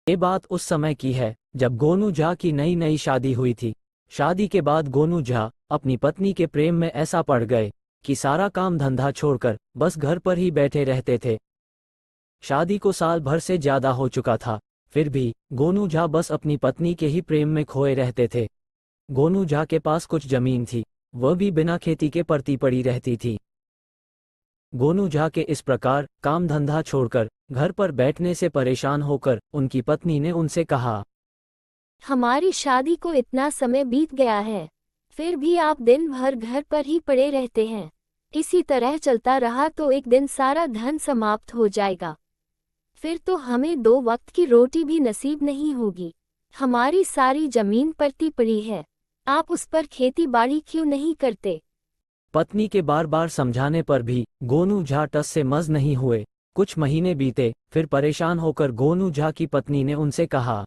ये बात उस समय की है जब गोनू झा की नई नई शादी हुई थी। शादी के बाद गोनू झा अपनी पत्नी के प्रेम में ऐसा पड़ गए कि सारा काम धंधा छोड़कर बस घर पर ही बैठे रहते थे। शादी को साल भर से ज्यादा हो चुका था, फिर भी गोनू झा बस अपनी पत्नी के ही प्रेम में खोए रहते थे। गोनू झा के पास कुछ जमीन थी, वह भी बिना खेती के पड़ती पड़ी रहती थी। गोनू झा के इस प्रकार काम धंधा छोड़कर घर पर बैठने से परेशान होकर उनकी पत्नी ने उनसे कहा, हमारी शादी को इतना समय बीत गया है, फिर भी आप दिन भर घर पर ही पड़े रहते हैं। इसी तरह चलता रहा तो एक दिन सारा धन समाप्त हो जाएगा, फिर तो हमें 2 वक्त की रोटी भी नसीब नहीं होगी। हमारी सारी जमीन पड़ती पड़ी है, आप उस पर खेती बाड़ी क्यों नहीं करते? पत्नी के बार बार समझाने पर भी गोनू झा टस से मज नहीं हुए। कुछ महीने बीते, फिर परेशान होकर गोनू झा की पत्नी ने उनसे कहा,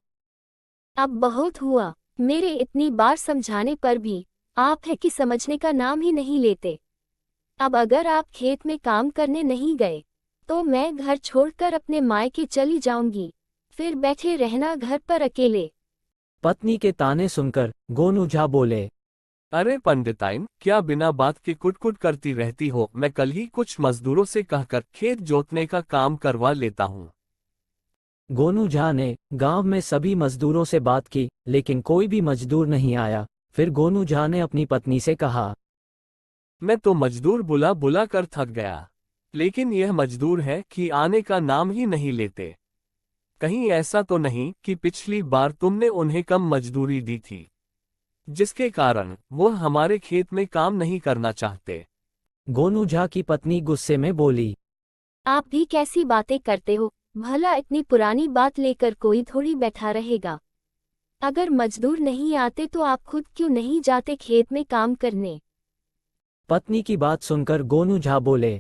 अब बहुत हुआ, मेरे इतनी बार समझाने पर भी आप है कि समझने का नाम ही नहीं लेते। अब अगर आप खेत में काम करने नहीं गए तो मैं घर छोड़कर अपने मायके चली जाऊंगी, फिर बैठे रहना घर पर अकेले। पत्नी के ताने सुनकर गोनू झा बोले, अरे पंडिताइन, क्या बिना बात के कुटकुट करती रहती हो? मैं कल ही कुछ मजदूरों से कहकर खेत जोतने का काम करवा लेता हूँ। गोनू झा ने गांव में सभी मजदूरों से बात की, लेकिन कोई भी मजदूर नहीं आया। फिर गोनू झा ने अपनी पत्नी से कहा, मैं तो मजदूर बुला बुला कर थक गया, लेकिन यह मजदूर है कि आने का नाम ही नहीं लेते। कहीं ऐसा तो नहीं कि पिछली बार तुमने उन्हें कम मजदूरी दी थी, जिसके कारण वो हमारे खेत में काम नहीं करना चाहते? गोनू झा की पत्नी गुस्से में बोली, आप भी कैसी बातें करते हो? भला इतनी पुरानी बात लेकर कोई थोड़ी बैठा रहेगा। अगर मजदूर नहीं आते तो आप खुद क्यों नहीं जाते खेत में काम करने? पत्नी की बात सुनकर गोनू झा बोले,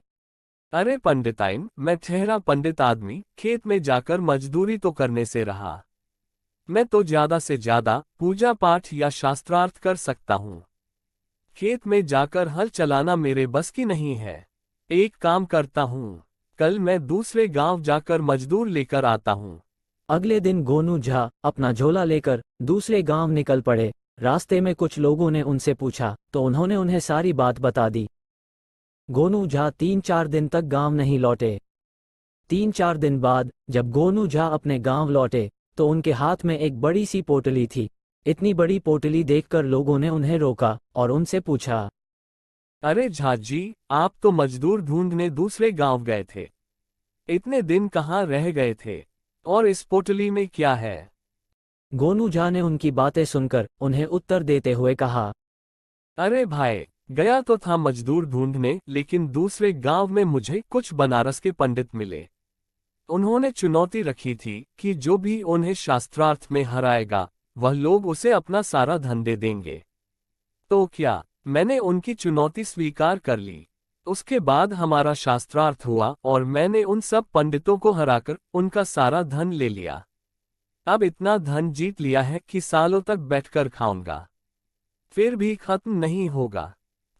अरे पंडिताइन, मैं ठहरा पंडित आदमी, खेत में जाकर मजदूरी तो करने से रहा। मैं तो ज्यादा से ज्यादा पूजा पाठ या शास्त्रार्थ कर सकता हूँ। खेत में जाकर हल चलाना मेरे बस की नहीं है। एक काम करता हूँ, कल मैं दूसरे गांव जाकर मजदूर लेकर आता हूँ। अगले दिन गोनू झा अपना झोला लेकर दूसरे गांव निकल पड़े। रास्ते में कुछ लोगों ने उनसे पूछा तो उन्होंने उन्हें सारी बात बता दी। गोनू झा 3-4 दिन तक गांव नहीं लौटे। 3-4 दिन बाद जब गोनू झा अपने गांव लौटे तो उनके हाथ में एक बड़ी सी पोटली थी। इतनी बड़ी पोटली देखकर लोगों ने उन्हें रोका और उनसे पूछा, अरे झा जी, आप तो मजदूर ढूंढने दूसरे गांव गए थे। इतने दिन कहाँ रह गए थे? और इस पोटली में क्या है? गोनू झा ने उनकी बातें सुनकर उन्हें उत्तर देते हुए कहा, अरे भाई, गया तो था मजदूर ढूंढने, लेकिन दूसरे गांव में मुझे कुछ बनारस के पंडित मिले। उन्होंने चुनौती रखी थी कि जो भी उन्हें शास्त्रार्थ में हराएगा वह लोग उसे अपना सारा धन दे देंगे। तो क्या मैंने उनकी चुनौती स्वीकार कर ली। उसके बाद हमारा शास्त्रार्थ हुआ और मैंने उन सब पंडितों को हराकर उनका सारा धन ले लिया। अब इतना धन जीत लिया है कि सालों तक बैठकर खाऊंगा, फिर भी खत्म नहीं होगा।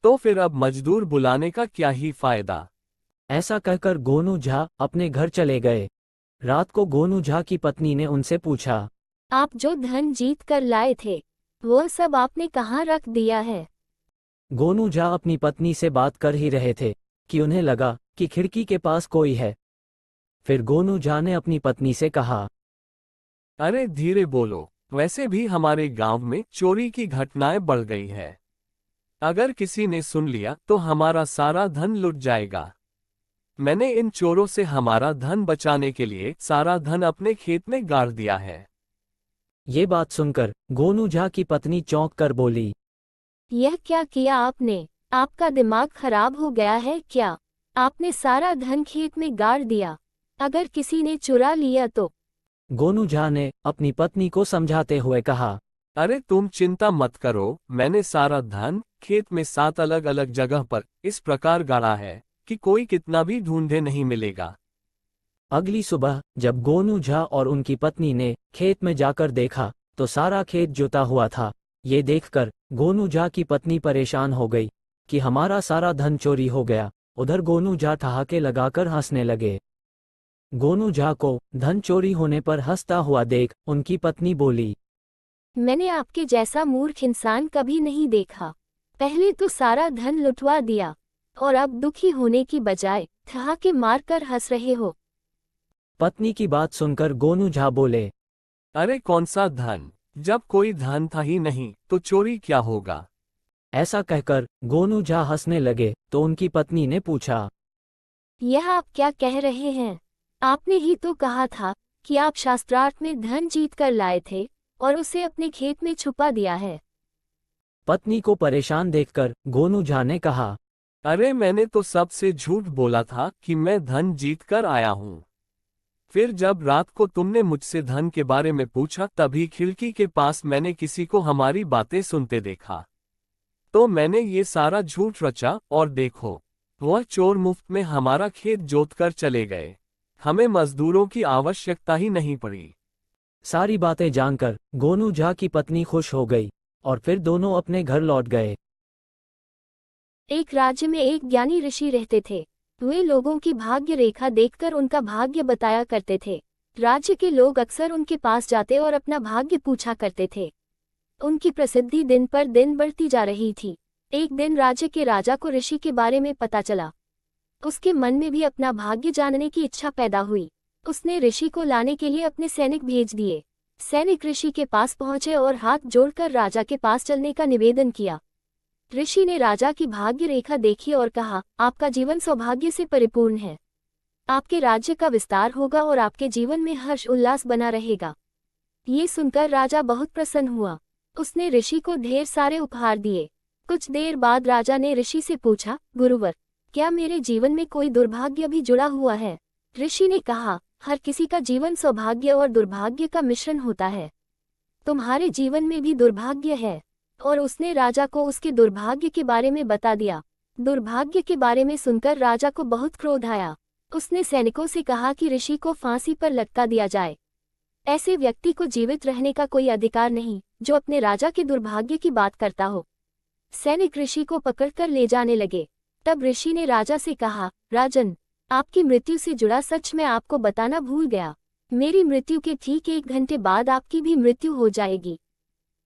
तो फिर अब मजदूर बुलाने का क्या ही फायदा। ऐसा कहकर गोनू झा अपने घर चले गए। रात को गोनू झा की पत्नी ने उनसे पूछा, आप जो धन जीत कर लाए थे वो सब आपने कहाँ रख दिया है? गोनू झा अपनी पत्नी से बात कर ही रहे थे कि उन्हें लगा कि खिड़की के पास कोई है। फिर गोनू झा ने अपनी पत्नी से कहा, अरे धीरे बोलो, वैसे भी हमारे गांव में चोरी की घटनाएं बढ़ गई है। अगर किसी ने सुन लिया तो हमारा सारा धन लुट जाएगा। मैंने इन चोरों से हमारा धन बचाने के लिए सारा धन अपने खेत में गाड़ दिया है। ये बात सुनकर गोनू झा की पत्नी चौंक कर बोली, यह क्या किया आपने? आपका दिमाग खराब हो गया है क्या? आपने सारा धन खेत में गाड़ दिया। अगर किसी ने चुरा लिया तो? गोनू झा ने अपनी पत्नी को समझाते हुए कहा, अरे तुम चिंता मत करो, मैंने सारा धन खेत में 7 अलग अलग जगह पर इस प्रकार गाड़ा है कि कोई कितना भी ढूंढे नहीं मिलेगा। अगली सुबह जब गोनू झा और उनकी पत्नी ने खेत में जाकर देखा तो सारा खेत जुता हुआ था। ये देखकर गोनू झा की पत्नी परेशान हो गई कि हमारा सारा धन चोरी हो गया। उधर गोनू झा ठहाके लगाकर हंसने लगे। गोनू झा को धन चोरी होने पर हंसता हुआ देख उनकी पत्नी बोली, मैंने आपके जैसा मूर्ख इंसान कभी नहीं देखा। पहले तो सारा धन लुटवा दिया और अब दुखी होने की बजाय ठहाके मारकर हंस रहे हो। पत्नी की बात सुनकर गोनू झा बोले, अरे कौन सा धन, जब कोई धन था ही नहीं तो चोरी क्या होगा। ऐसा कहकर गोनू झा हंसने लगे तो उनकी पत्नी ने पूछा, यह आप क्या कह रहे हैं? आपने ही तो कहा था कि आप शास्त्रार्थ में धन जीत कर लाए थे और उसे अपने खेत में छुपा दिया है। पत्नी को परेशान देखकर गोनू झा ने कहा, अरे मैंने तो सबसे झूठ बोला था कि मैं धन जीत कर आया हूँ। फिर जब रात को तुमने मुझसे धन के बारे में पूछा तभी खिड़की के पास मैंने किसी को हमारी बातें सुनते देखा, तो मैंने ये सारा झूठ रचा और देखो, वह चोर मुफ्त में हमारा खेत जोत कर चले गए। हमें मजदूरों की आवश्यकता ही नहीं पड़ी। सारी बातें जानकर गोनू झा की पत्नी खुश हो गई और फिर दोनों अपने घर लौट गए। एक राज्य में एक ज्ञानी ऋषि रहते थे। वे लोगों की भाग्य रेखा देखकर उनका भाग्य बताया करते थे। राज्य के लोग अक्सर उनके पास जाते और अपना भाग्य पूछा करते थे। उनकी प्रसिद्धि दिन पर दिन बढ़ती जा रही थी। एक दिन राज्य के राजा को ऋषि के बारे में पता चला। उसके मन में भी अपना भाग्य जानने की इच्छा पैदा हुई। उसने ऋषि को लाने के लिए अपने सैनिक भेज दिए। सैनिक ऋषि के पास पहुंचे और हाथ जोड़कर राजा के पास चलने का निवेदन किया। ऋषि ने राजा की भाग्य रेखा देखी और कहा, आपका जीवन सौभाग्य से परिपूर्ण है। आपके राज्य का विस्तार होगा और आपके जीवन में हर्ष उल्लास बना रहेगा। ये सुनकर राजा बहुत प्रसन्न हुआ। उसने ऋषि को ढेर सारे उपहार दिए। कुछ देर बाद राजा ने ऋषि से पूछा, गुरुवर, क्या मेरे जीवन में कोई दुर्भाग्य भी जुड़ा हुआ है? ऋषि ने कहा, हर किसी का जीवन सौभाग्य और दुर्भाग्य का मिश्रण होता है। तुम्हारे जीवन में भी दुर्भाग्य है। और उसने राजा को उसके दुर्भाग्य के बारे में बता दिया। दुर्भाग्य के बारे में सुनकर राजा को बहुत क्रोध आया। उसने सैनिकों से कहा कि ऋषि को फांसी पर लटका दिया जाए। ऐसे व्यक्ति को जीवित रहने का कोई अधिकार नहीं जो अपने राजा के दुर्भाग्य की बात करता हो। सैनिक ऋषि को पकड़कर ले जाने लगे। तब ऋषि ने राजा से कहा, राजन, आपकी मृत्यु से जुड़ा सच मैं आपको बताना भूल गया। मेरी मृत्यु के ठीक 1 घंटे बाद आपकी भी मृत्यु हो जाएगी।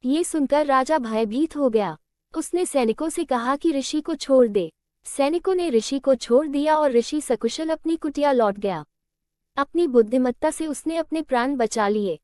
ये सुनकर राजा भयभीत हो गया। उसने सैनिकों से कहा कि ऋषि को छोड़ दे। सैनिकों ने ऋषि को छोड़ दिया और ऋषि सकुशल अपनी कुटिया लौट गया। अपनी बुद्धिमत्ता से उसने अपने प्राण बचा लिए।